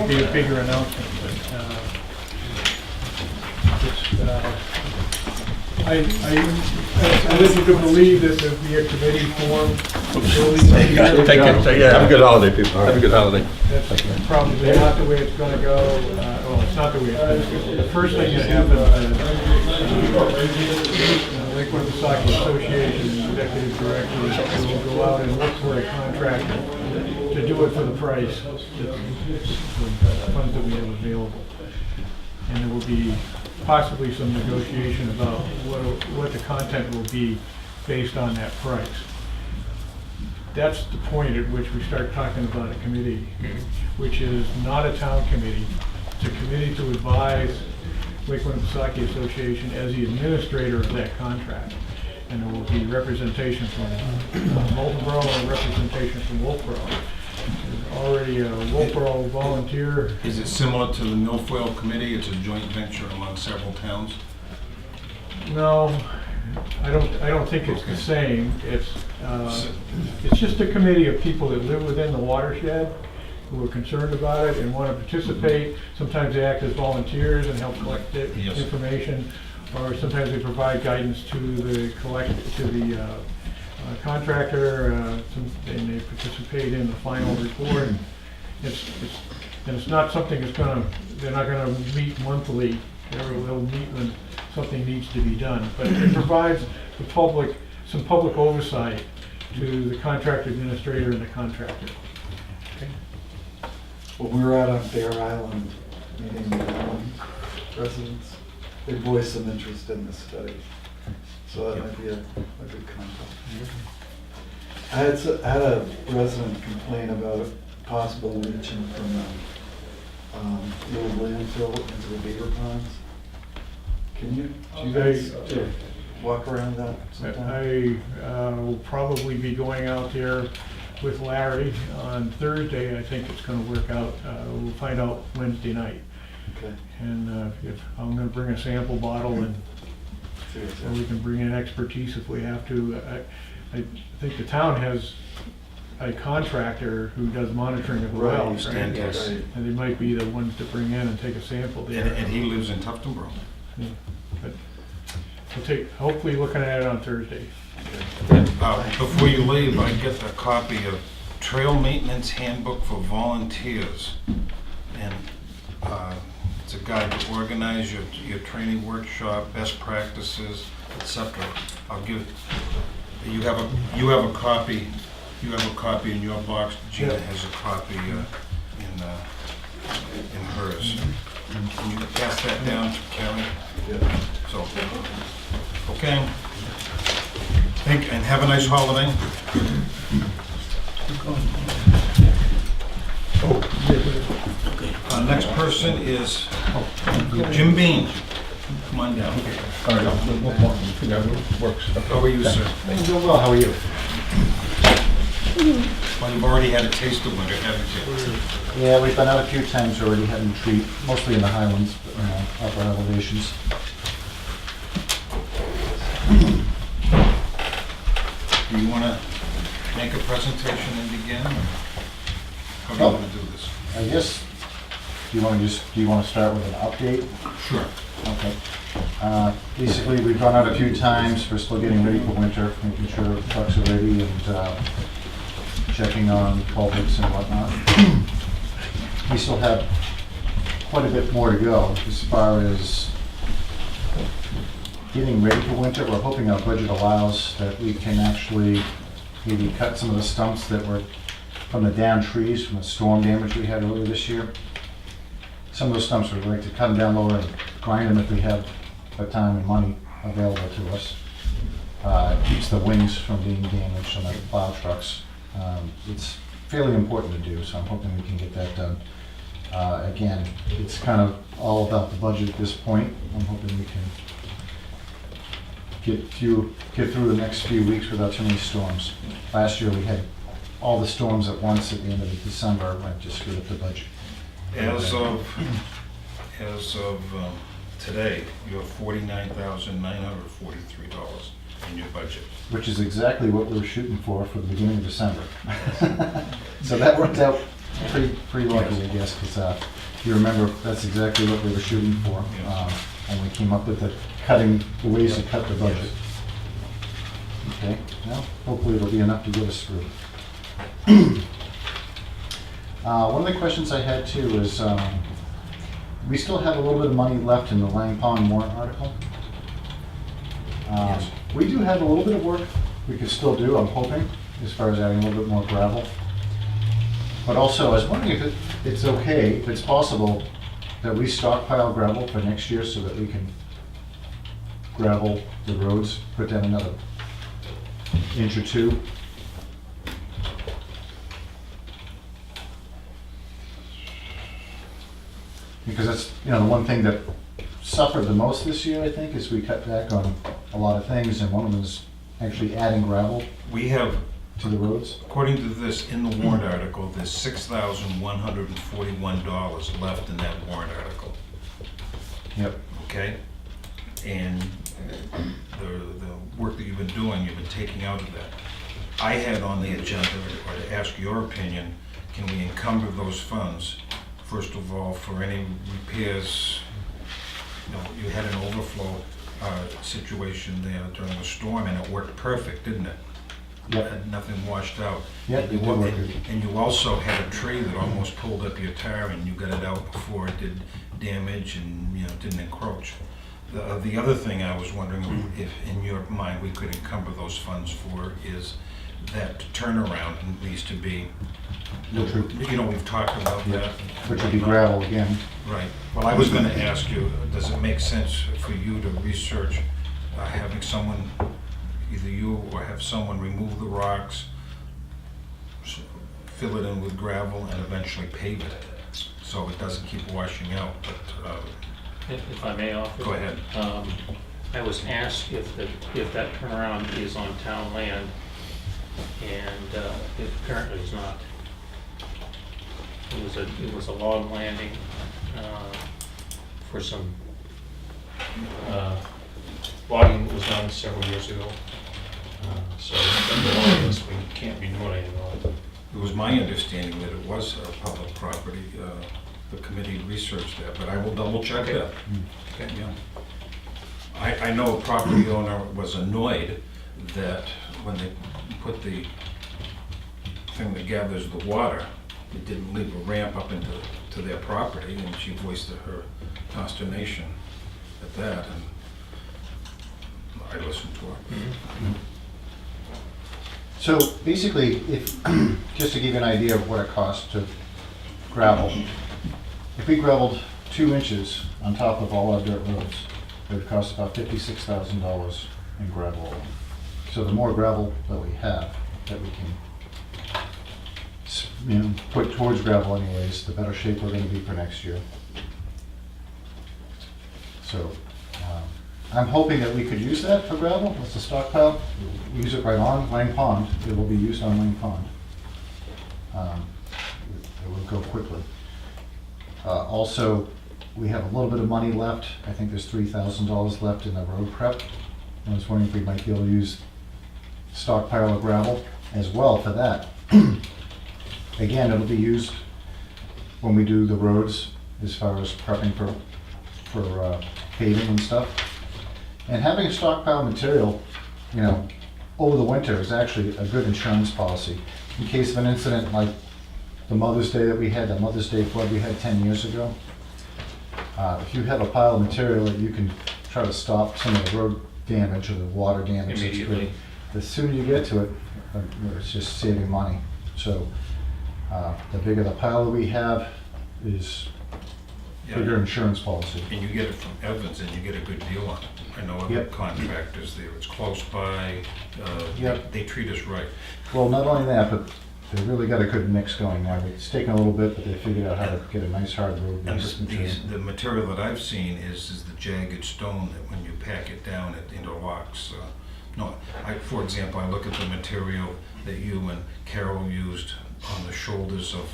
be a bigger announcement, but I live to believe that there'll be a committee formed early next year. Thank you. Yeah, have a good holiday, people. Have a good holiday. That's probably not the way it's going to go. Well, it's not the way it's going to go. The first thing that happened Lakewood Soccer Association executive director will go out and look for a contractor to do it for the price, the funds that we have available. And there will be possibly some negotiation about what the content will be based on that price. That's the point at which we start talking about a committee, which is not a town committee. It's a committee to advise Lakewood Soccer Association as the administrator of that contract. And there will be representation from Moultonborough and representation from Wolfboro. There's already a Wolfboro volunteer. Is it similar to the Milfoil Committee? It's a joint venture among several towns? No, I don't think it's the same. It's just a committee of people that live within the watershed who are concerned about it and want to participate. Sometimes they act as volunteers and help collect information, or sometimes they provide guidance to the contractor, and they participate in the final report. It's not something they're not gonna meet monthly. They'll meet when something needs to be done. But it provides the public some public oversight to the contract administrator and the contractor. When we were out on Bear Island meeting residents, they voiced some interest in this study. So that might be a good contact. I had a resident complain about possible leaching from the old landfill into the beaver ponds. Do you guys walk around that sometime? I will probably be going out there with Larry on Thursday. I think it's going to work out. We'll find out Wednesday night. Okay. And if I'm going to bring a sample bottle, and so we can bring in expertise if we have to. I think the town has a contractor who does monitoring of the wells, right? Yes. Right. And they might be the ones to bring in and take a sample there. And he lives in Tuftonboro. Yeah. But we'll hopefully looking at it on Thursday. Before you leave, I get a copy of Trail Maintenance Handbook for Volunteers. And it's a guide to organize your training workshop, best practices, etc. I'll give. You have a copy. You have a copy in your box. Gina has a copy in hers. Can you pass that down to Kelly? Yeah. So, okay. And have a nice holiday. Next person is Jim Bean. Come on down. All right, works. How are you, sir? I'm doing well, how are you? Well, you've already had a taste of winter, haven't you? Yeah, we've been out a few times already having treat, mostly in the highlands, upper elevations. Do you want to make a presentation and begin? Or how do you want to do this? I guess, do you want to start with an update? Sure. Okay. Basically, we've gone out a few times. We're still getting ready for winter, making sure the trucks are ready and checking on culverts and whatnot. We still have quite a bit more to go as far as getting ready for winter. We're hoping our budget allows that we can actually maybe cut some of the stumps that were from the downed trees from the storm damage we had earlier this year. Some of those stumps, we'd like to cut them down lower and grind them if we have the time and money available to us. Keeps the wings from being damaged on the plow trucks. It's fairly important to do, so I'm hoping we can get that done. Again, it's kind of all about the budget at this point. I'm hoping we can get through the next few weeks without too many storms. Last year we had all the storms at once at the end of December, and it just screwed up the budget. As of today, you have $49,943 in your budget. Which is exactly what we were shooting for the beginning of December. So that worked out Pretty lucky, I guess, because you remember, that's exactly what we were shooting for. And we came up with the ways to cut the budget. Okay, well, hopefully it'll be enough to get us through. One of the questions I had too is, we still have a little bit of money left in the Lang Pond warrant article. Yes. We do have a little bit of work we could still do, I'm hoping, as far as adding a little bit more gravel. But also, I was wondering if it's okay, if it's possible, that we stockpile gravel for next year so that we can gravel the roads, put down another inch or two. Because that's, the one thing that suffered the most this year, I think, is we cut back on a lot of things, and one of them is actually adding gravel We have, to the roads. according to this, in the warrant article, there's $6,141 left in that warrant article, Yep. okay? And the work that you've been doing, you've been taking out of that. I had on the agenda, or to ask your opinion, can we encumber those funds, first of all, for any repairs? You had an overflow situation there during the storm, and it worked perfect, didn't it? Yep. Had nothing washed out. Yep, it did work good. And you also had a tree that almost pulled up your tire, and you got it out before it did damage and, didn't encroach. The other thing I was wondering if, in your mind, we could encumber those funds for is that turnaround needs to be, True. we've talked about that. Which would be gravel again. Right. Well, I was gonna ask you, does it make sense for you to research having someone, either you or have someone remove the rocks, fill it in with gravel, and eventually pave it, so it doesn't keep washing out, but, If I may offer? go ahead. I was asked if that turnaround is on town land, and it apparently is not. It was a log landing for some logging that was done several years ago. So under law, this we can't be doing anything on it. It was my understanding that it was public property. The committee researched that, but I will double check that. Okay. Yeah. I know a property owner was annoyed that when they put the thing that gathers the water, it didn't leave a ramp up into their property, and she voiced her consternation at that, and I listened to her. So basically, if, just to give you an idea of what it costs to gravel, if we gravelled 2 inches on top of all our dirt roads, it would cost about $56,000 in gravel alone. So the more gravel that we have, that we can put towards gravel anyways, the better shape we're gonna be for next year. So, I'm hoping that we could use that for gravel, as a stockpile, use it right on Lang Pond, it will be used on Lang Pond. It will go quickly. Also, we have a little bit of money left, I think there's $3,000 left in the road prep. I was wondering if we might be able to use stockpile of gravel as well for that. Again, it'll be used when we do the roads as far as prepping for paving and stuff. And having a stockpile material, over the winter is actually a good insurance policy. In case of an incident like the Mother's Day that we had, the Mother's Day flood we had 10 years ago, if you have a pile of material that you can try to stop some of the road damage or the water damage. Immediately. The sooner you get to it, it's just saving money. So the bigger the pile that we have is bigger insurance policy. And you get it from Evans, and you get a good deal on it. I know other Yep. contractors there, it's close by, Yep. they treat us right. Well, not only that, but they really got a good mix going now. It's taken a little bit, but they figured out how to get a nice hard road And base material. the material that I've seen is the jagged stone that when you pack it down, it interlocks. For example, I look at the material that you and Carol used on the shoulders of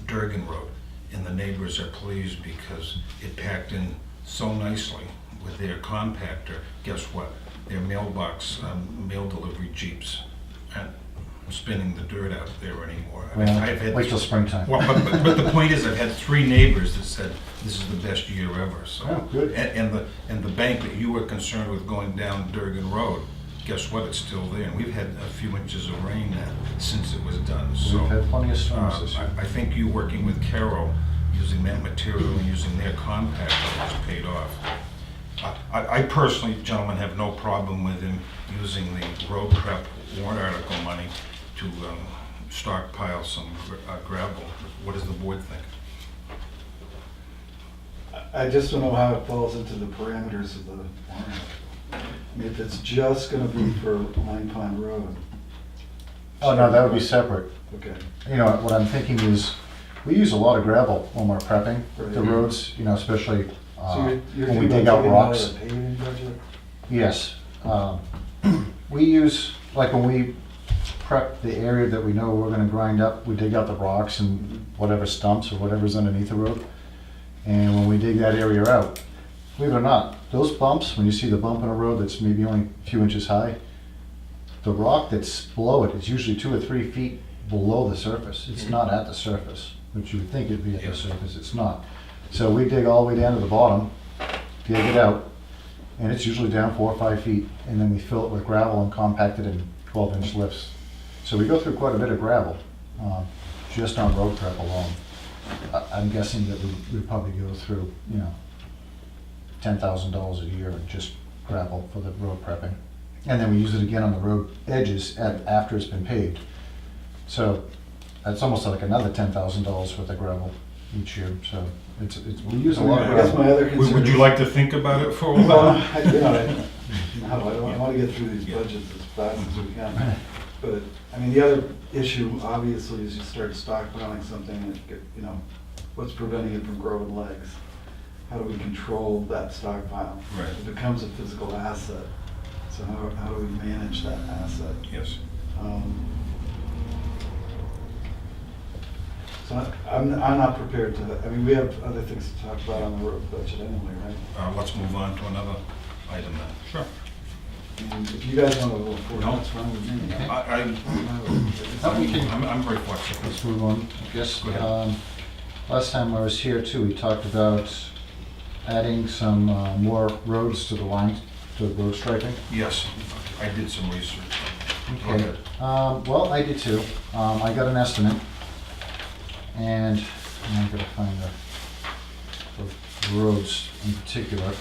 Durgan Road, and the neighbors are pleased because it packed in so nicely with their compactor. Guess what? Their mailbox, mail delivery Jeeps. And spinning the dirt out there anymore. I mean, Well, I've had- wait till springtime. Well, but the point is, I've had 3 neighbors that said, this is the best year ever, so. Oh, good. And the bank that you were concerned with going down Durgan Road, guess what, it's still there. And we've had a few inches of rain now since it was done, so. We've had plenty of storms this year. I think you working with Carol, using that material and using their compactor has paid off. I personally, gentlemen, have no problem with him using the road prep warrant article money to stockpile some gravel. What does the board think? I just don't know how it falls into the parameters of the warrant. I mean, if it's just gonna be for Line Pond Road. Oh, no, that would be separate. Okay. You know, what I'm thinking is, we use a lot of gravel when we're prepping the Right. roads, you know, especially So you're when we thinking dig about out taking it out rocks. of the paving budget? Yes. We use, like when we prep the area that we know we're gonna grind up, we dig out the rocks and whatever stumps or whatever's underneath the road. And when we dig that area out, believe it or not, those bumps, when you see the bump in a road that's maybe only a few inches high, the rock that's below it is usually 2 or 3 feet below the surface. It's not at the surface, which you would think it'd be at the surface, it's not. So we dig all the way down to the bottom, dig it out, and it's usually down 4 or 5 feet, and then we fill it with gravel and compact it in 12-inch lifts. So we go through quite a bit of gravel, just on road prep alone. I'm guessing that we probably go through, you know, $10,000 a year in just gravel for the road prepping. And then we use it again on the road edges after it's been paved. So it's almost like another $10,000 worth of gravel each year, so we use a lot of I guess gravel. my other concern. Would you like to think about it for a Well, while? I want to get through these budgets as fast as we can. But, I mean, the other issue, obviously, is you start stockpiling something that, you know, what's preventing it from growing legs? How do we control that stockpile? Right. It becomes a physical asset. So how do we manage that asset? Yes. So I'm not prepared to, I mean, we have other things to talk about on the road budget anyway, right? Let's move on to another item then. Sure. And if you guys want to vote for it, No. that's fine with me. I'm very flexible. Let's move on, I guess. Go ahead. Last time I was here too, we talked about adding some more roads to the line, to the road striping. Yes, I did some research. Go Okay. ahead. Well, I did too. I got an estimate, and I'm gonna find the roads in particular.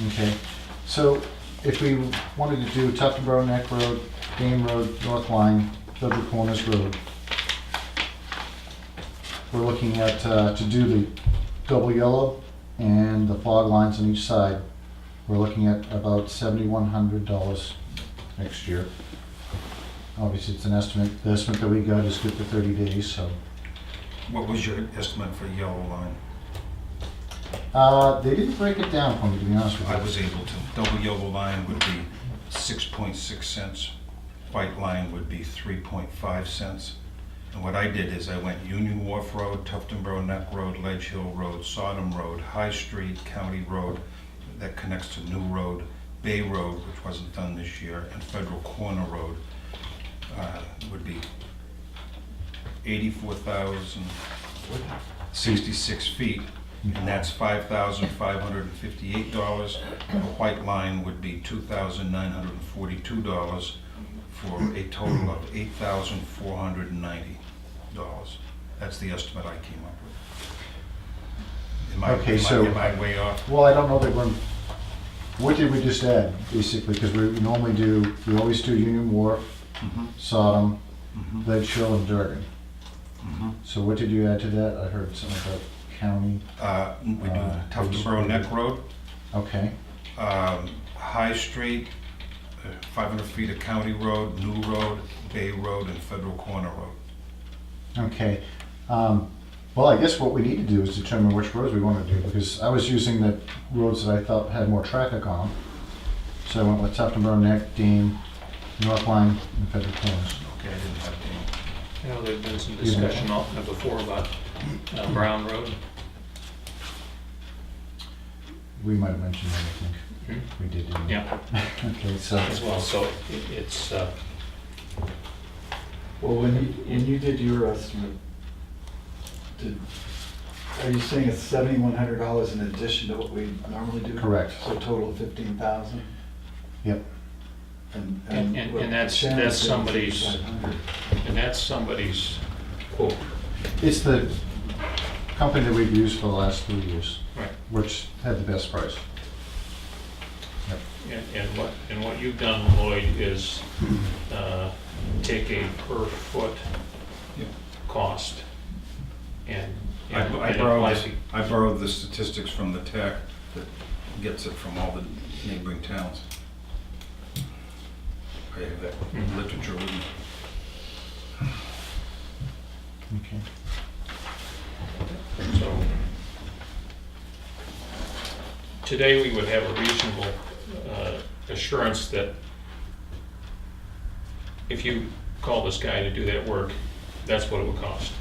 Okay, so if we wanted to do Tuftonboro Neck Road, Dame Road, North Line, Federal Corners Road, we're looking at, to do the double yellow and the fog lines on each side, we're looking at about $7,100 next year. Obviously, it's an estimate. The estimate that we got is good for 30 days, so. What was your estimate for yellow line? They didn't break it down for me, to be honest with you. I was able to. Double yellow line would be 6.6 cents. White line would be 3.5 cents. And what I did is I went Union Wharf Road, Tuftonboro Neck Road, Ledge Hill Road, Sodom Road, High Street, County Road, that connects to New Road, Bay Road, which wasn't done this year, and Federal Corner Road would be 84,066 feet, and that's $5,558. The white line would be $2,942 for a total of $8,490. That's the estimate I came up with. Okay, so- Am I way off? Well, I don't know that we're, what did we just add, basically? Because we always do Union Wharf, Sodom, Ledge Hill, and Durgan. So what did you add to that? I heard something about county. We do Tuftonboro Neck Road, Okay, High Street, 500 feet of County Road, New Road, Bay Road, and Federal Corner Road. okay. Well, I guess what we need to do is determine which roads we want to do, because I was using the roads that I thought had more traffic on them. So I went with Tuftonboro Neck, Dean, North Line, and Federal Corners. Okay, I didn't have to. You know, there's been some discussion before about Brown Road. We might have mentioned that, I think. We did, didn't we? Yeah, Okay, so, as well, so it's Well, when you did your estimate, are you saying it's $7,100 in addition to what we normally do? Correct. So total of 15,000? Yep. And that's somebody's, and that's somebody's quote. It's the company that we've used for the last 3 years, Right. which had the best price. Yep. And what you've done, Lloyd, is take a per foot cost and I apply borrowed the statistics from the tech that gets it from all the neighboring towns. I have that literature with me. Okay. So today we would have a reasonable assurance that if you call this guy to do that work, that's what it would cost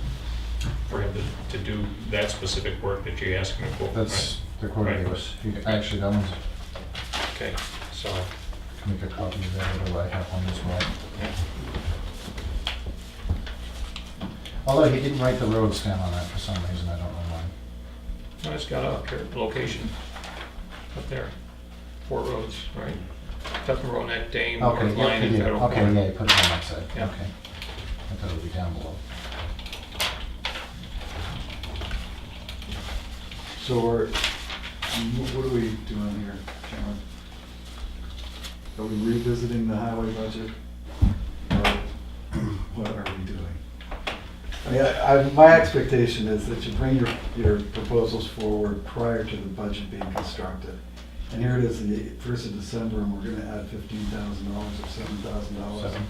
for him to do that specific work that you're asking him for. That's the quote Right. it was. Actually, that one's, Okay, so, make a copy of that, or I have one as well. yeah. Although he didn't write the roads down on that for some reason, I don't know why. No, it's got up here, location, up there, 4 roads, right? Putnam Road, Neck, Dane, Okay, North Line, yeah, and he did. Federal Okay, Court. yeah, he put it on that side. Yeah. Okay. I thought it would be down below. So what are we doing here, Cameron? Are we revisiting the highway budget? Or what are we doing? I mean, my expectation is that you bring your proposals forward prior to the budget being constructed. And here it is, the 1st of December, and we're gonna add $15,000 or $7,000. Seven.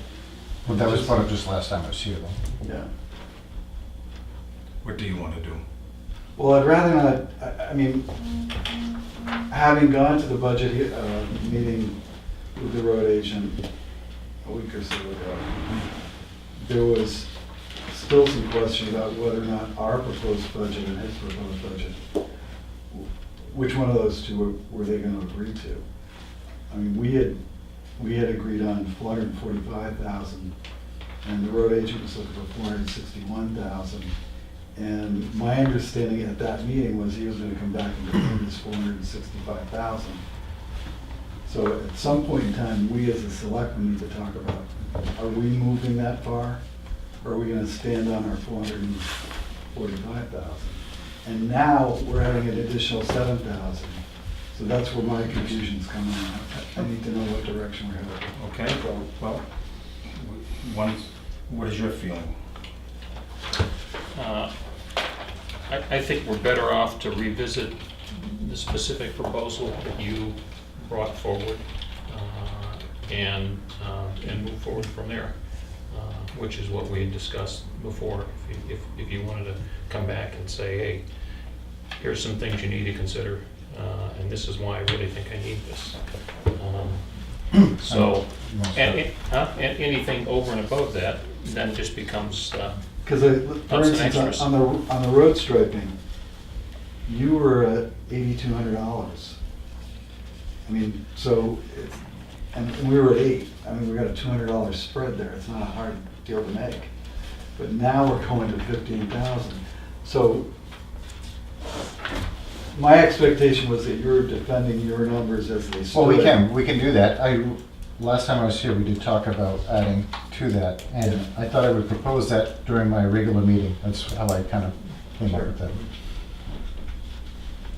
Well, that was brought up just last time I was here, though. Yeah. What do you want to do? Well, I'd rather not, I mean, having gone to the budget meeting with the road agent a week or so ago, there was still some question about whether or not our proposed budget and his proposed budget, which one of those two were they going to agree to? I mean, we had agreed on 445,000, and the road agent was looking for 461,000. And my understanding at that meeting was he was going to come back and propose this 465,000. So at some point in time, we as a selectmen need to talk about, are we moving that far? Or are we going to stand on our 445,000? And now we're adding an additional 7,000. So that's where my confusion's coming in. I need to know what direction we're headed. Okay, well, what is your feeling? I think we're better off to revisit the specific proposal that you brought forward and move forward from there, which is what we had discussed before. If you wanted to come back and say, hey, here's some things you need to consider, and this is why I really think I need this. So, and anything over and above that then just becomes Because, for Ups and instance, extras. on the road striping, you were at $8,200. I mean, so, and we were at 8. I mean, we got a $200 spread there. It's not a hard deal to make. But now we're going to 15,000. So, my expectation was that you're defending your numbers as they stood. Well, we can do that. Last time I was here, we did talk about adding to that, and I thought I would propose that during my regular meeting. That's how I kind of came up with that.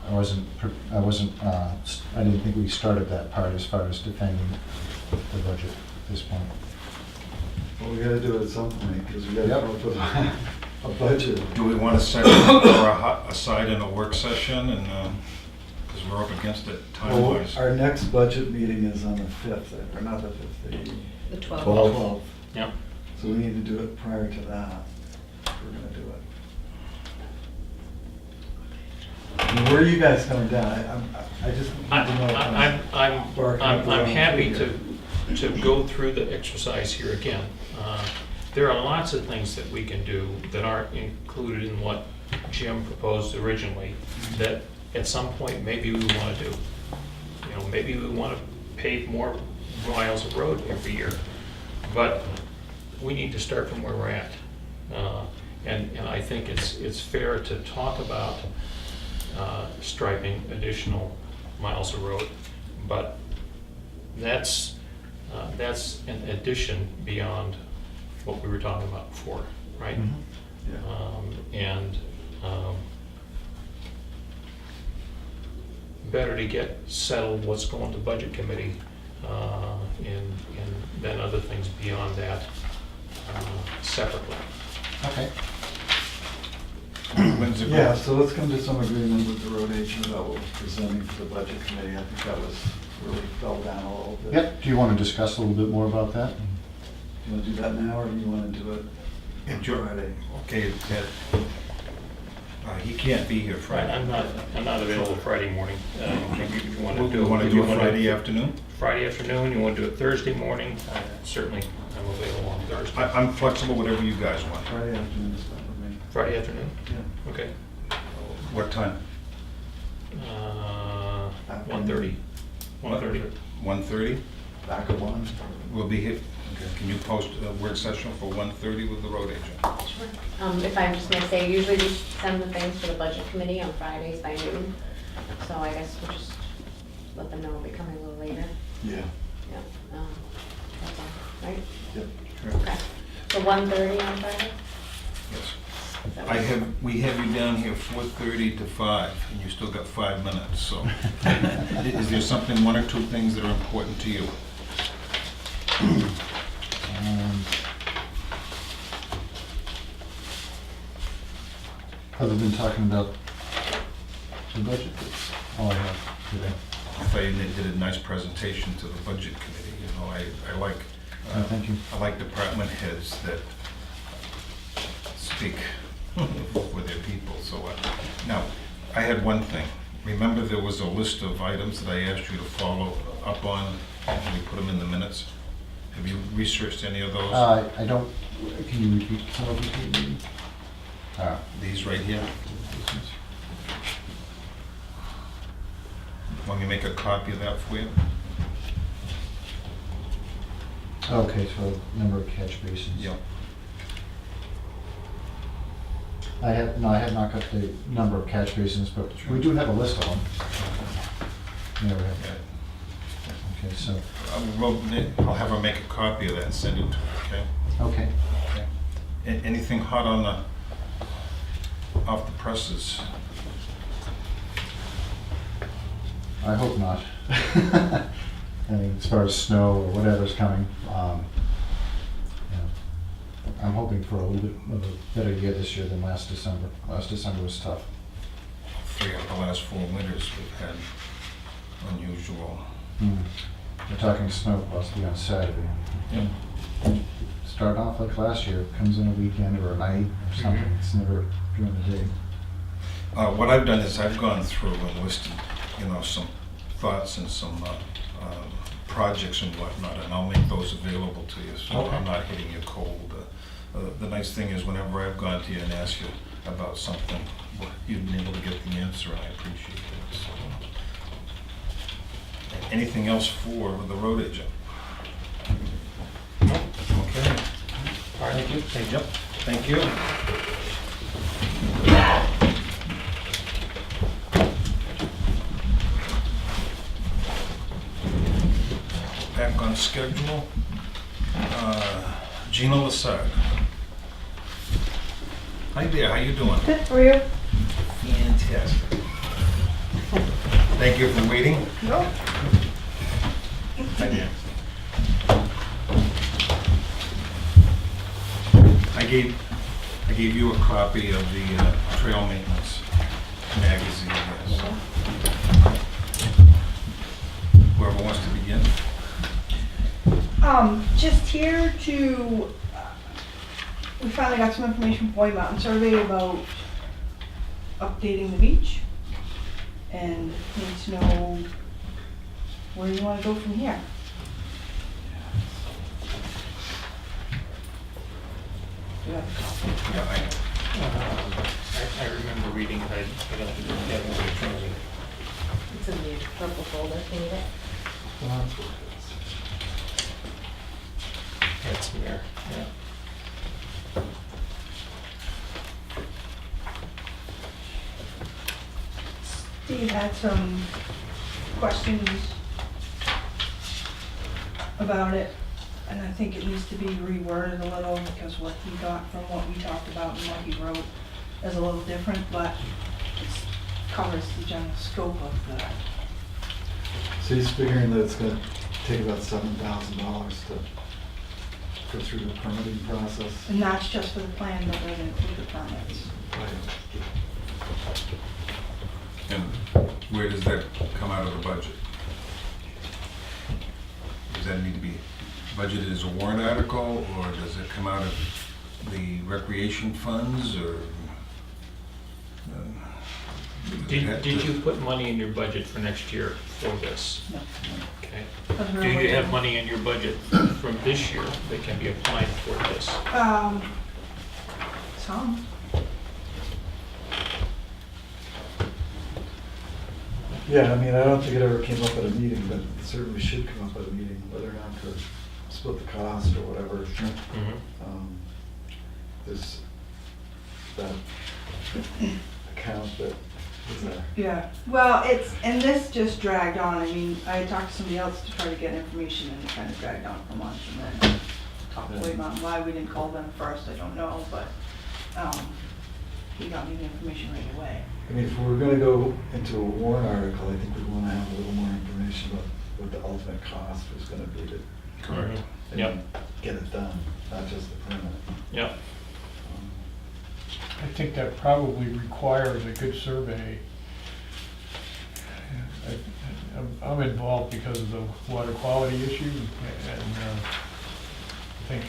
I didn't think we started that part as far as defending the budget at this point. Well, we gotta do it at some point, because we gotta Yep. come up with a budget. Do we want to set it aside in a work session and, because we're up against it Well, time-wise? our next budget meeting is on the 5th, or not the 5th, The the 12th. 12th. yeah. So we need to do it prior to that, if we're gonna do it. I mean, where are you guys coming down? I just need to know. I'm happy to go through the exercise here again. There are lots of things that we can do that aren't included in what Jim proposed originally, that at some point maybe we want to do. You know, maybe we want to pave more miles of road every year. But we need to start from where we're at. And I think it's fair to talk about striping additional miles of road, but that's an addition beyond what we were talking about before, right? And better to get settled what's going to budget committee, and then other things beyond that separately. Okay. When's it? Yeah, so let's come to some agreement with the road agent about what we're presenting for the budget committee. I think that was really fell down a little bit. Yep, do you want to discuss a little bit more about that? Do you want to do that now, or do you want to do it on Sure. Friday? Okay, Ted. He can't be here Right, Friday. I'm not available Friday morning. If you want to Do do you want to if do you it wanna- Friday afternoon? Friday afternoon, you want to do it Thursday morning, certainly I'm available on Thursday. I'm flexible, whatever you guys want. Friday afternoon is fine with me. Friday afternoon? Yeah. Okay. What time? 1:30. 1:30. 1:30? Back at 1. We'll be here. Can you post a work session for 1:30 with the road agent? Sure. If I just may say, usually we send the things to the budget committee on Fridays by noon. So I guess we'll just let them know we'll be coming a little later. Yeah. Yeah. That's all, right? Yep. Okay. So 1:30 on Friday? Yes. Is that what- We have you down here 4:30 to 5, and you still got 5 minutes, so. Is there something, one or two things that are important to you? Other than talking about the budget, that's all I have today. I thought you did a nice presentation to the budget committee, you know, I like. Thank you. I like department heads that speak for their people, so. Now, I had one thing. Remember there was a list of items that I asked you to follow up on, and we put them in the minutes? Have you researched any of those? I don't, can you repeat some of them? These right here? Want me to make a copy of that for you? Okay, so number of catch basins. Yep. I have not got the number of catch basins, but we do have a list of them. Yeah, we have. Okay, so, I'll have her make a copy of that and send it to her, okay? okay. Anything hot on off the presses? I hope not. I mean, as far as snow or whatever's coming, I'm hoping for a little bit of a better year this year than last December. Last December was tough. 3 of the last 4 winters we've had unusual. We're talking snow possibly on Saturday. Yeah. Start off like last year, it comes in a weekend or a night or something. It's never during the day. What I've done is I've gone through and listed, you know, some thoughts and some projects and whatnot, and I'll make those available to you, so Okay. I'm not hitting you cold. The nice thing is whenever I've gone to you and asked you about something, you've been able to get the answer, and I appreciate it. So. Anything else for the road agent? Okay. All right, thank you. Yep, thank you. Back on schedule. Gina Lassard. Hi there, how you doing? Good for you. Fantastic. Thank you for waiting. No. Thank you. I gave you a copy of the trail maintenance magazine. Yes. Whoever wants to begin. Just here to, we finally got some information from White Mountain Survey about updating the beach. And need to know where you want to go from here. You have a copy. Yeah, I remember reading it, I got to get it over the training. It's in the purple folder, can you get it? That's in there, yeah. Steve had some questions about it, and I think it needs to be reworded a little because what he got from what we talked about and what he wrote is a little different, but it covers the general scope of the, So he's figuring that it's gonna take about $7,000 to go through the permitting process. and that's just for the plan, but doesn't include the permits. And where does that come out of the budget? Does that need to be budgeted as a warrant article, or does it come out of the recreation funds, or? Did you put money in your budget for next year for this? No. Okay. 'Cause we're Do you waiting. have money in your budget from this year that can be applied for this? Some. Yeah, I mean, I don't think it ever came up at a meeting, but it certainly should come up at a meeting, whether or not to split the cost or whatever. Mhm. There's that account that is there. Yeah, well, and this just dragged on. I mean, I talked to somebody else to try to get information and it kind of dragged on for months, and then talked to Wade Mountain. Why we didn't call them first, I don't know, but, he got me the information right away. I mean, if we're gonna go into a warrant article, I think we wanna have a little more information about what the ultimate cost was gonna be to Correct. and Yep. get it done, not just the permit. Yep. I think that probably requires a good survey. I'm involved because of the water quality issue, and I think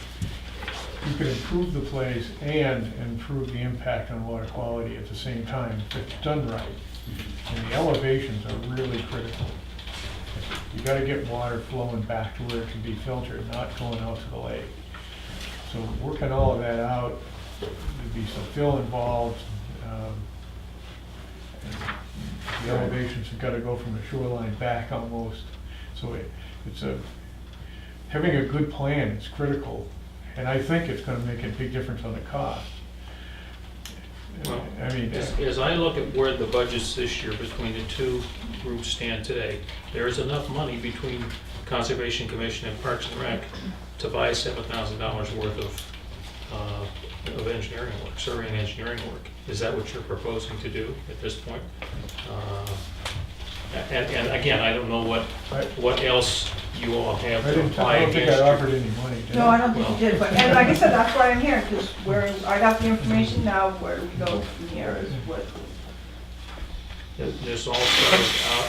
you can improve the place and improve the impact on water quality at the same time if it's done right. And the elevations are really critical. You gotta get water flowing back to where it can be filtered, not going out to the lake. So working all of that out, there'd be some fill involved. And the elevations have gotta go from the shoreline back almost. So having a good plan is critical. And I think it's gonna make a big difference on the cost. Well, I mean, as I look at where the budgets this year between the two groups stand today, there is enough money between Conservation Commission and Parks and Rec to buy $7,000 worth of engineering work, survey and engineering work. Is that what you're proposing to do at this point? And again, I don't know what else you all have I to apply don't think against I your- offered any money, did I? No, I don't think Well- you did, but, and like I said, that's why I'm here, because I got the information now, where do we go from here is what. This all started out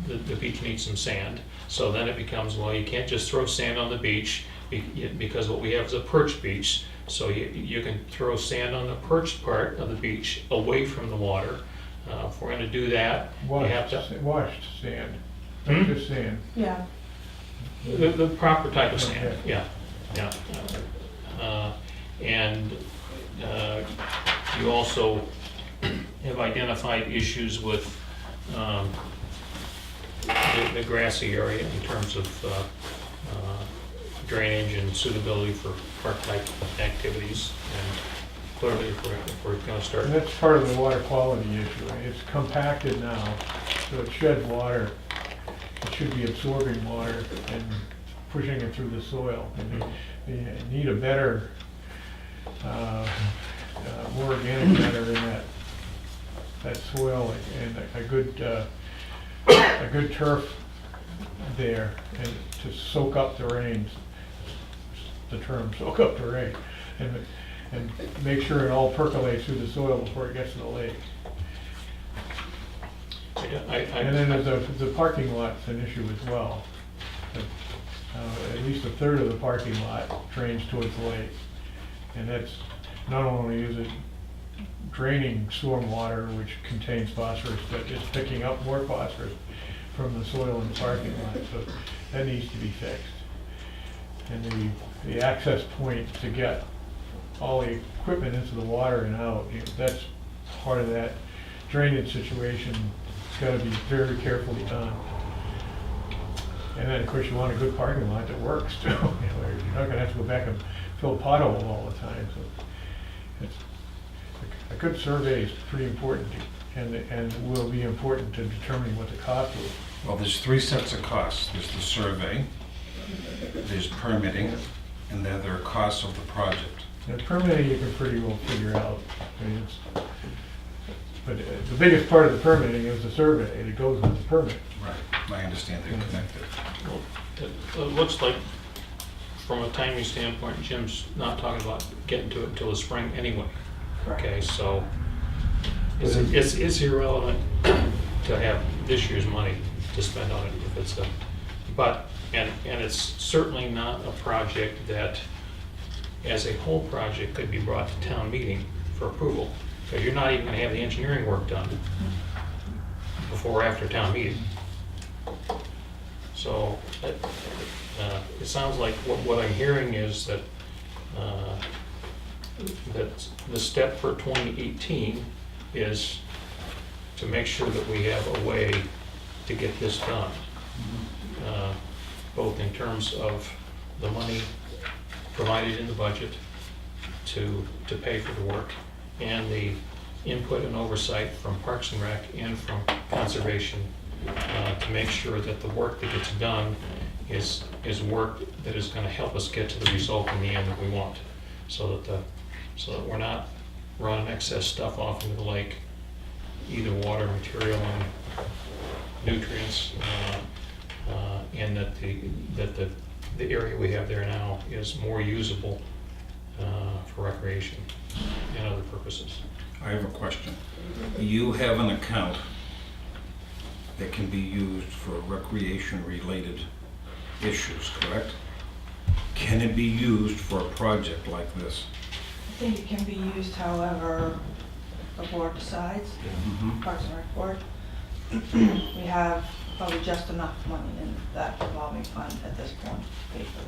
on the beach needs some sand. So then it becomes, well, you can't just throw sand on the beach because what we have is a perched beach. So you can throw sand on the perched part of the beach away from the water. If we're gonna do that, you have to, Washed sand, Hmm? not just sand. Yeah. the proper type of sand, Okay. yeah. And you also have identified issues with the grassy area in terms of drainage and suitability for park-type activities. And clearly, if we're gonna start, And that's part of the water quality issue. It's compacted now, so it sheds water. It should be absorbing water and pushing it through the soil. And you need a better, more organic matter in that soil, and a good turf there, and to soak up the rains. The term, soak up the rain, and make sure it all percolates through the soil before it gets to the lake. And then there's the parking lot's an issue as well. At least a third of the parking lot drains towards the lake. And that's, not only is it draining storm water, which contains phosphorus, but it's picking up more phosphorus from the soil in the parking lot, so that needs to be fixed. And the access point to get all the equipment into the water and out, that's part of that drainage situation. It's gotta be very carefully done. And then, of course, you want a good parking lot that works too. You know, you're not gonna have to go back and fill a pothole all the time, so. A good survey is pretty important, and will be important to determining what the cost is. Well, there's 3 sets of costs. There's the survey, there's permitting, and then there are costs of the project. And permitting, you can pretty well figure out. I mean, but the biggest part of the permitting is the survey, and it goes with the permit. Right. I understand they're connected. Well, it looks like, from a timing standpoint, Jim's not talking about getting to it until the spring anyway. Okay, so it's irrelevant to have this year's money to spend on it if it's a, but, and it's certainly not a project that, as a whole project, could be brought to town meeting for approval, because you're not even gonna have the engineering work done before or after town meeting. So, it sounds like what I'm hearing is that that the step for 2018 is to make sure that we have a way to get this done, both in terms of the money provided in the budget to pay for the work, and the input and oversight from Parks and Rec and from Conservation to make sure that the work that gets done is work that is going to help us get to the result in the end that we want, so that we're not running excess stuff off into the lake, either water, material, and nutrients, and that the area we have there now is more usable for recreation and other purposes. I have a question. You have an account that can be used for recreation-related issues, correct? Can it be used for a project like this? I think it can be used however the board decides, Parks and Rec Board. We have probably just enough money in that revolving fund at this point to pay for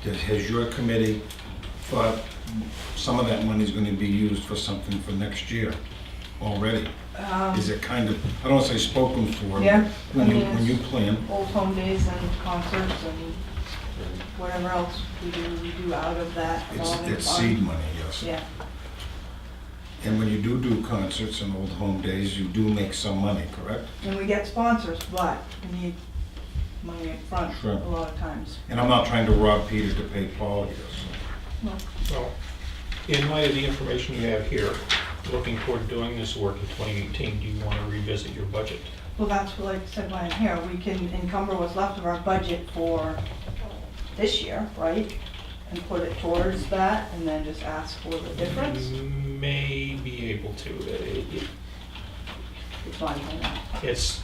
this. Has your committee thought some of that money is going to be used for something for next year already? Is it kind of, I don't want to say spoken for, Yeah, but when I mean, you plan? Old home days and concerts and whatever else we do out of that revolving It's fund. seed money, yes. Yeah, And when you do concerts and old home days, you do make some money, correct? and we get sponsors, but we need money up front Sure. a lot of times. And I'm not trying to rob Peter to pay Paul here, so. Well, in light of the information you have here, looking toward doing this work in 2018, do you want to revisit your budget? Well, that's what, like I said, why I'm here, we can encumber what's left of our budget for this year, right? And put it towards that, and then just ask for the difference. May be able to. It's fine, I know. It's,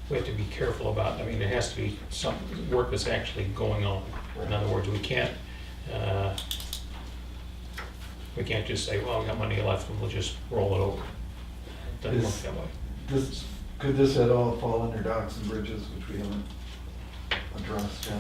we have to be careful about, I mean, there has to be some work that's actually going on. In other words, we can't just say, well, we got money left and we'll just roll it over. It doesn't work that way. Could this at all fall under docks and bridges, which we haven't addressed yet?